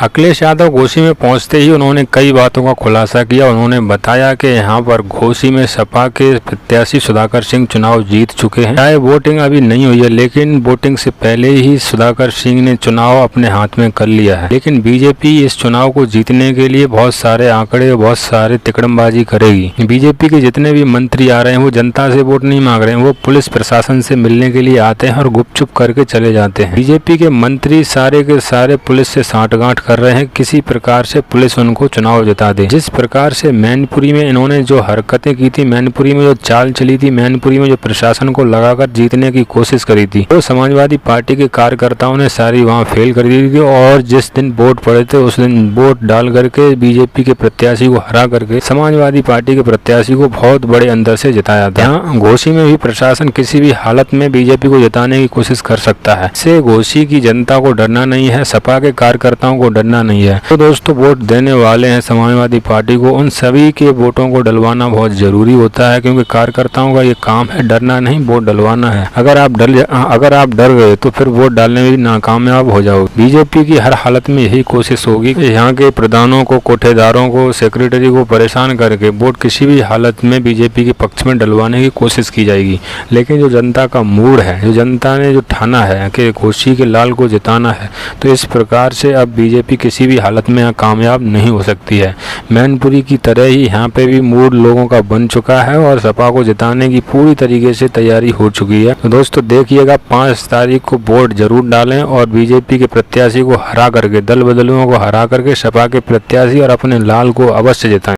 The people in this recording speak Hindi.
अखिलेश यादव घोसी में पहुंचते ही उन्होंने कई बातों का खुलासा किया। उन्होंने बताया कि यहां पर घोसी में सपा के प्रत्याशी सुधाकर सिंह चुनाव जीत चुके हैं। चाहे वोटिंग अभी नहीं हुई है, लेकिन वोटिंग से पहले ही सुधाकर सिंह ने चुनाव अपने हाथ में कर लिया है। लेकिन बीजेपी इस चुनाव को जीतने के लिए बहुत सारे आंकड़े और बहुत सारे तिकड़मबाजी करेगी। बीजेपी के जितने भी मंत्री आ रहे हैं वो जनता से वोट नहीं मांग रहे हैं, वो पुलिस प्रशासन से मिलने के लिए आते हैं और गुपचुप करके चले जाते हैं। बीजेपी के मंत्री सारे के सारे पुलिस से साठगांठ कर रहे हैं, किसी प्रकार से पुलिस उनको चुनाव जिता दे। जिस प्रकार से मैनपुरी में इन्होंने जो हरकतें की थी, मैनपुरी में जो चाल चली थी, मैनपुरी में जो प्रशासन को लगाकर जीतने की कोशिश करी थी, तो समाजवादी पार्टी के कार्यकर्ताओं ने सारी वहां फेल कर दी थी। और जिस दिन वोट पड़े थे उस दिन वोट डाल करके बीजेपी के प्रत्याशी को हरा करके समाजवादी पार्टी के प्रत्याशी को बहुत बड़े अंतर से जिताया था। यहाँ घोसी में भी प्रशासन किसी भी हालत में बीजेपी को जिताने की कोशिश कर सकता है। इससे घोसी की जनता को डरना नहीं है, सपा के कार्यकर्ताओं को डरना नहीं है। तो दोस्तों, वोट देने वाले हैं समाजवादी पार्टी को, उन सभी के वोटों को डलवाना बहुत जरूरी होता है, क्योंकि कार्यकर्ताओं का ये काम है, डरना नहीं, वोट डलवाना है। अगर आप डर गए तो फिर वोट डालने में भी नाकामयाब हो जाओगे। बीजेपी की हर हालत में यही कोशिश होगी कि यहाँ के प्रधानों को, कोठेदारों को, सेक्रेटरी को परेशान करके वोट किसी भी हालत में बीजेपी के पक्ष में डलवाने की कोशिश की जाएगी। लेकिन जो जनता का मूड है, जो जनता ने जो ठाना है कि घोसी के लाल को जिताना है, तो इस प्रकार से अब बीजेपी किसी भी हालत में यहाँ कामयाब नहीं हो सकती है। मैनपुरी की तरह ही यहाँ पे भी मूड लोगों का बन चुका है और सपा को जिताने की पूरी तरीके से तैयारी हो चुकी है। तो दोस्तों देखिएगा, 5 तारीख को वोट जरूर डालें और बीजेपी के प्रत्याशी को हरा करके, दल बदलुओं को हरा करके सपा के प्रत्याशी और अपने लाल को अवश्य जिताएं।